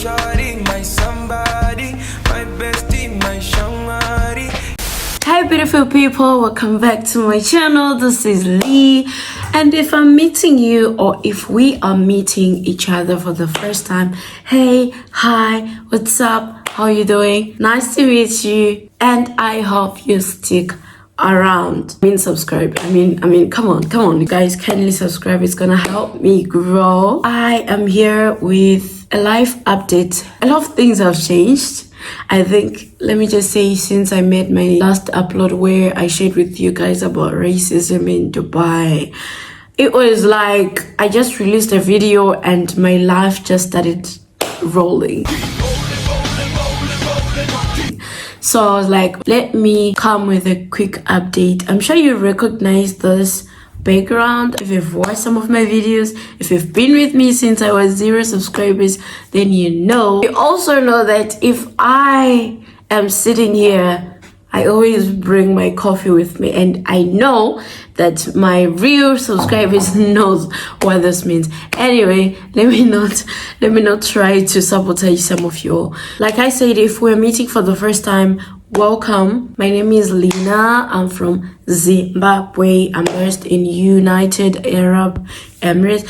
shawty, my somebody, my bestie, my shamari. Hi beautiful people, welcome back to my channel. This is Lee, and if I'm meeting you or if we are meeting each other for the first time, hey, hi, what's up, how you doing? Nice to meet you, and I hope you stick around. Subscribe. Come on you guys, kindly subscribe. It's gonna help me grow. I am here with a life update. A lot of things have changed. I think, let me just say, since I made my last upload where I shared with you guys about racism in Dubai, it was like I just released a video and my life just started rolling. So I was like, let me come with a quick update. I'm sure you recognize this background if you've watched some of my videos. If you've been with me since I was 0 subscribers, then you know. You also know that if I am sitting here, I always bring my coffee with me, and I know that my real subscribers knows what this means. Anyway, let me not try to sabotage some of you. Like I said, if we're meeting for the first time, welcome. My name is Lina. I'm from Zimbabwe. I'm based in United Arab Emirates.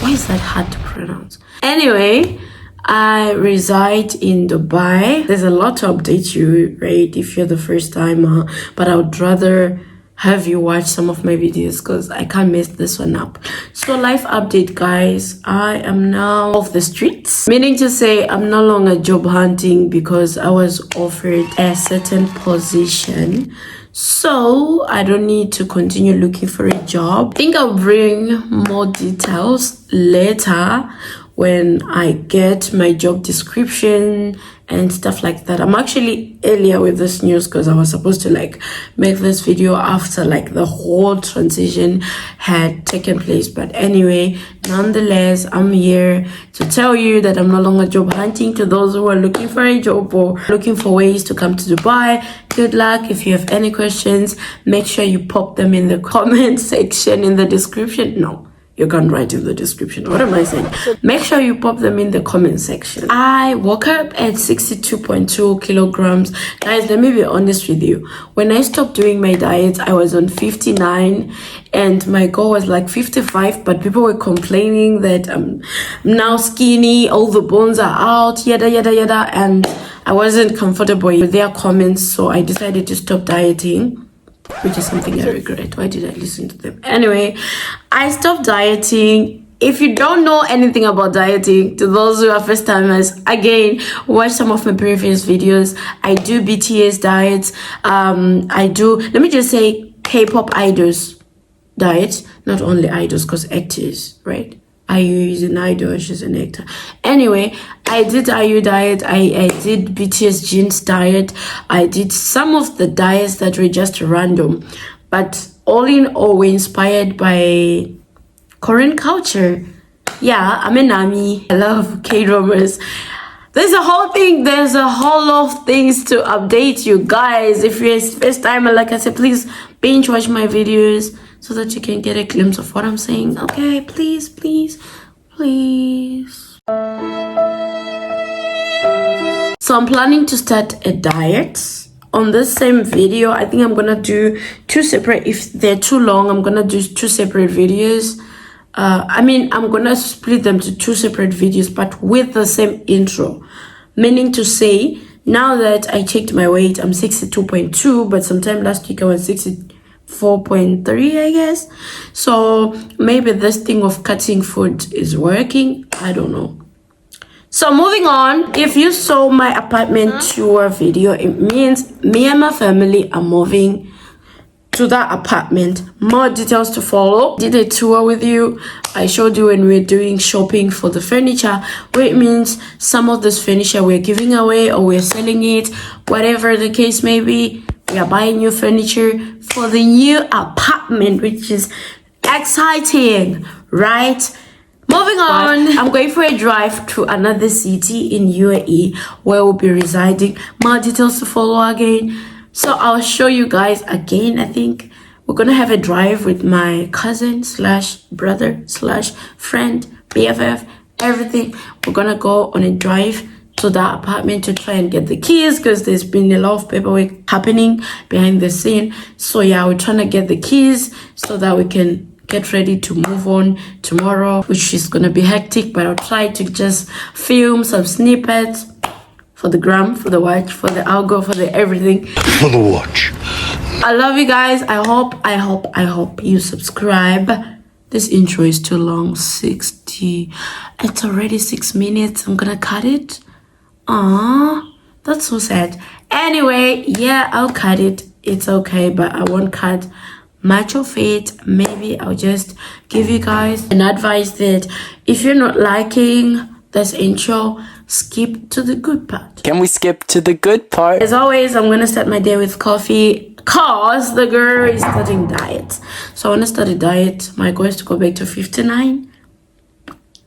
Why is that hard to pronounce? Anyway, I reside in Dubai. There's a lot to update you, right, if you're the first timer, but I would rather have you watch some of my videos because I can't mess this one up. So life update, guys. I am now off the streets, meaning to say I'm no longer job hunting because I was offered a certain position, so I don't need to continue looking for a job. I think I'll bring more details later when I get my job description and stuff like that. I'm actually earlier with this news because I was supposed to make this video after the whole transition had taken place. But anyway, nonetheless, I'm here to tell you that I'm no longer job hunting. To those who are looking for a job or looking for ways to come to Dubai, good luck. If you have any questions, make sure you pop them in the comment section in the description. No, you can write in the description. What am I saying? Make sure you pop them in the comment section. I woke up at 62.2 kilograms. Guys, let me be honest with you. When I stopped doing my diet, I was on 59 and my goal was 55, but people were complaining that I'm now skinny, all the bones are out, yada yada yada, and I wasn't comfortable with their comments, so I decided to stop dieting, which is something I regret. Why did I listen to them? Anyway, I stopped dieting. If you don't know anything about dieting, to those who are first timers, again, watch some of my previous videos. I do BTS diets. I do, let me just say, K-pop idols diet. Not only idols, because actors, right? IU is an idol, she's an actor. Anyway, I did IU diet, I did BTS jeans diet, I did some of the diets that were just random, but all in all, we're inspired by Korean culture. Yeah, I'm an ARMY. I love K-dramas. There's a whole lot of things to update you guys. If you're a first timer, like I said, please binge watch my videos so that you can get a glimpse of what I'm saying. Okay, please. So I'm planning to start a diet. On this same video, I think I'm gonna do two separate. If they're too long, I'm gonna do two separate videos. I'm gonna split them to two separate videos, but with the same intro. Meaning to say, now that I checked my weight, I'm 62.2, but sometime last week I was 64.3, I guess. So maybe this thing of cutting food is working. I don't know. So moving on, if you saw my apartment tour video, it means me and my family are moving to that apartment. More details to follow. Did a tour with you. I showed you when we were doing shopping for the furniture, which means some of this furniture we're giving away or we're selling it, whatever the case may be. We are buying new furniture for the new apartment, which is exciting, right? Moving on, I'm going for a drive to another city in UAE where we'll be residing. More details to follow again. So I'll show you guys again. I think we're gonna have a drive with my cousin slash brother slash friend BFF, everything. We're gonna go on a drive to that apartment to try and get the keys because there's been a lot of paperwork happening behind the scene. So yeah, we're trying to get the keys so that we can get ready to move on tomorrow, which is gonna be hectic, but I'll try to just film some snippets for the gram, for the watch, for the algo, for the everything. For the watch. I love you guys. I hope you subscribe. This intro is too long. 60. It's already 6 minutes. I'm gonna cut it. Aww, that's so sad. Anyway, yeah, I'll cut it. It's okay, but I won't cut much of it. Maybe I'll just give you guys an advice that if you're not liking this intro, skip to the good part. Can we skip to the good part? As always, I'm gonna start my day with coffee cause the girl is starting diet. So I wanna start a diet. My goal is to go back to 59.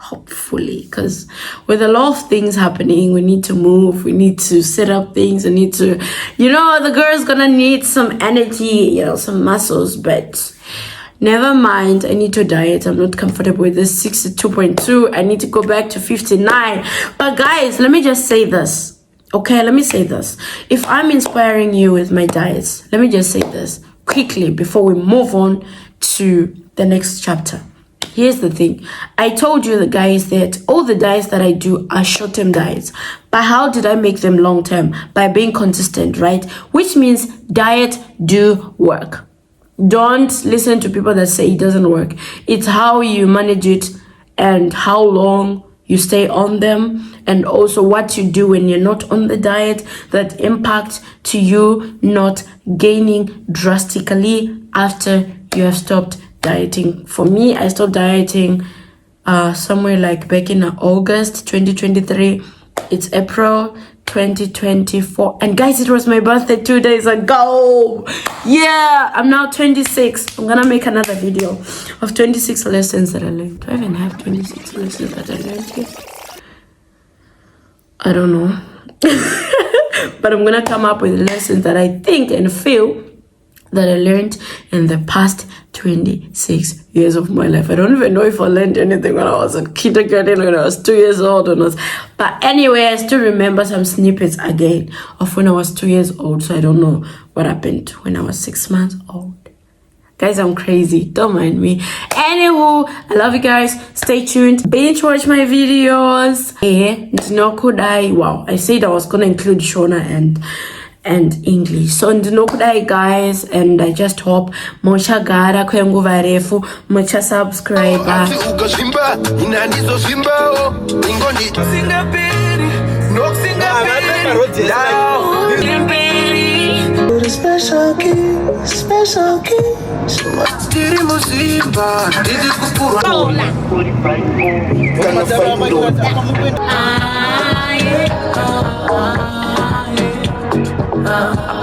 Hopefully, because with a lot of things happening, we need to move, we need to set up things, we need to, the girl's gonna need some energy, some muscles, but never mind. I need to diet. I'm not comfortable with this 62.2. I need to go back to 59. But guys, let me just say this. Okay, let me say this. If I'm inspiring you with my diets, let me just say this quickly before we move on to the next chapter. Here's the thing. I told you, the guys, that all the diets that I do are short-term diets. But how did I make them long-term? By being consistent, right? Which means diet do work. Don't listen to people that say it doesn't work. It's how you manage it and how long you stay on them, and also what you do when you're not on the diet that impact to you not gaining drastically after you have stopped dieting. For me, I stopped dieting somewhere like back in August 2023. It's April 2024, and guys, it was my birthday 2 days ago. Yeah, I'm now 26. I'm gonna make another video of 26 lessons that I learned. Do I even have 26 lessons that I learned here? I don't know. But I'm gonna come up with lessons that I think and feel that I learned in the past 26 years of my life. I don't even know if I learned anything when I was in kindergarten, when I was 2 years old or not. But anyway, I still remember some snippets again of when I was 2 years old. So I don't know what happened when I was 6 months old. Guys, I'm crazy. Don't mind me. Anywho, I love you guys. Stay tuned. Binge watch my videos. Wow, I said I was going to include Shona and English. So ndinokudai guys, and I just hope mochagara kwenguva refu, mocha subscriber. Special key.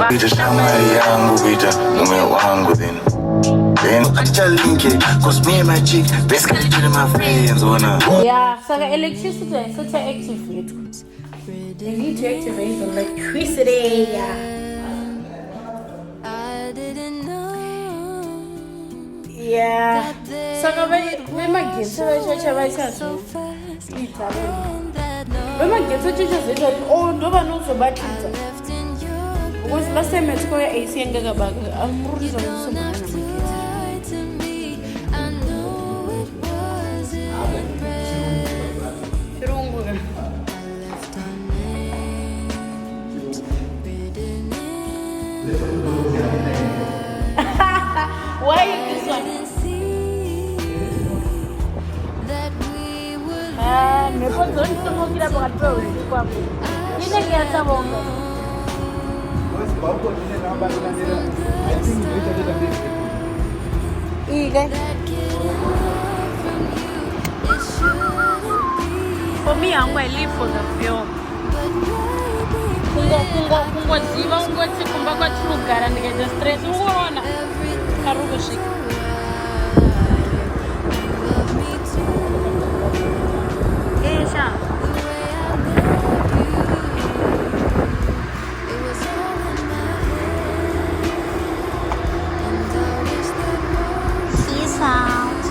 Vita shama yangu, vita mume wangu then acha link it, cause me and my chick basically doing my friends wanna. Yeah, so the electricity is such an activate. You need to activate the electricity. I didn't know. Yeah. So we might get so fast. We might get such a oh, no one knows about it. Because last time I took away AC and Gagabaga, I'm really why is this one? Me pon don't know kila bakit bro. Ini kaya sa bongo. For me, I live for the film. Kungoziva ungothi kumba kwachilugara ndikaita stress uona karukushika. Esha. Peace out.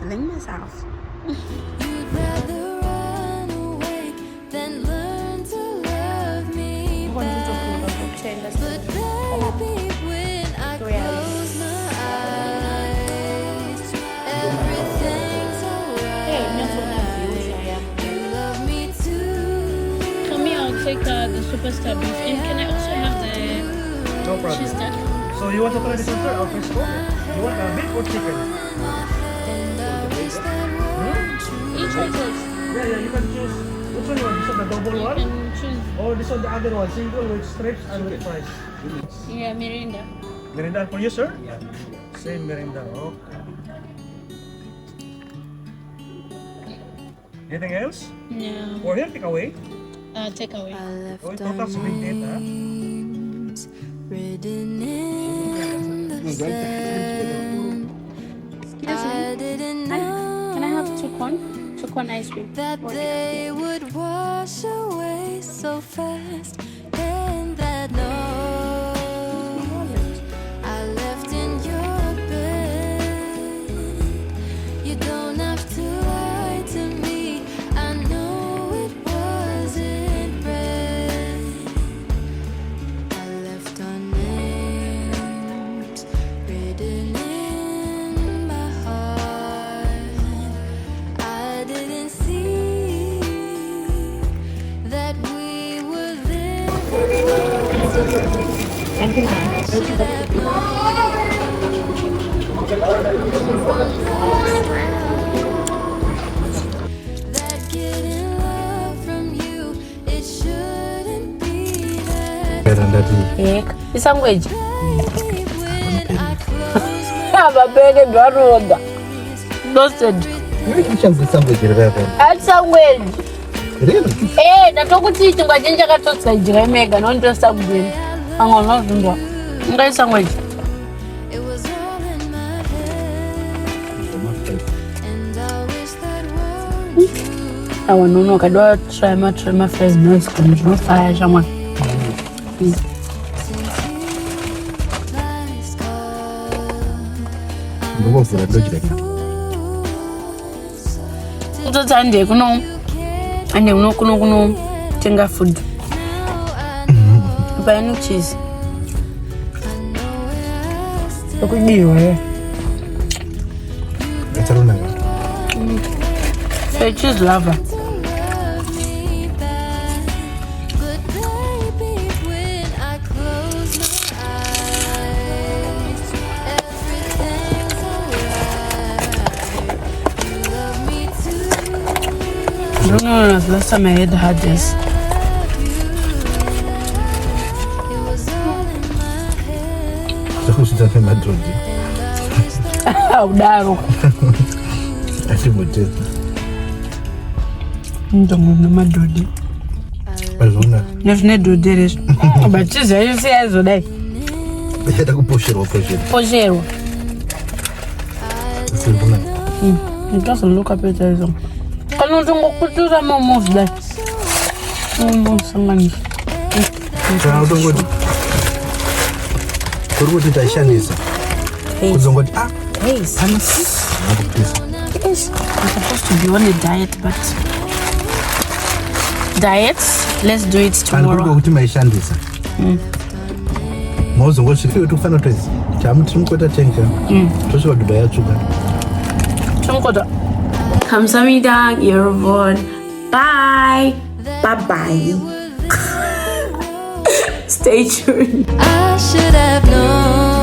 feeling myself. You'd rather run away than learn to love me back. But baby, when I close my eyes, everything's alright. You love me too. For me, I'll take the superstar beef. And can I also have the No problem. cheese that? So you want to try this one, sir? Our fresco? You want beef or chicken? And I wish that were true. Each one choose. Yeah, you can choose. Which one you want? This one, the double You one? can choose. Or this one, the other one, single with strips and with fries. Yeah, Mirinda. Merinda for you, sir? Same merinda. Okay. Anything else? Yeah. Or here, take away. Take away. I Oh, left total 78, huh? names written in the sand. I didn't know Can I have 2 corn? 2 corn ice cream. that they would wash away so fast, and that note I left in your bed. You don't have to lie to me. I know it wasn't red. I left our names written in my heart. I didn't see that we were there. That getting love from you, it shouldn't be that Isangweji. way when I close my Ababeke dwaroda. Roasted. Atsangweji. Ndatokuti chingwa chenje chakatotsa jiremega nondosa kudini. Angono ndwa. Ngai sangweji. it was all in my head, and I wish that were true. Awanono kadwa try my first noise no fire someone. Since you last called, Utotsande kuno ande kuno tenga food. Buy no cheese. Okudiwe. Say cheese lover. love me back. But baby, when I close my eyes, everything's alright. You love me too. I don't know if last time I had this. It was all in my head, Zakusita madrodi. Udaro. Ati motel. Ndongo na madodi. Balona. Nefne doderes. But cheese you say as dai. Beta kuposhero. Pojero. Sibuna. It doesn't look up at it. Kanu ndongo kutura momos dai. Momos ngani. Kana udongoti. Kuruti taishanisa. Kuzongoti Hey, Hapo please. yes, I'm supposed to be on a diet, but diets, let's do it Kana tomorrow. kuti maishandisa. Mozongoti kuti kufana twezi. Chamuti mukota tenga. Toshiwa Dubai yachuka. Chunkoda. 감사합니다, 여러분. Bye. Bye bye. Stay tuned. I should have known.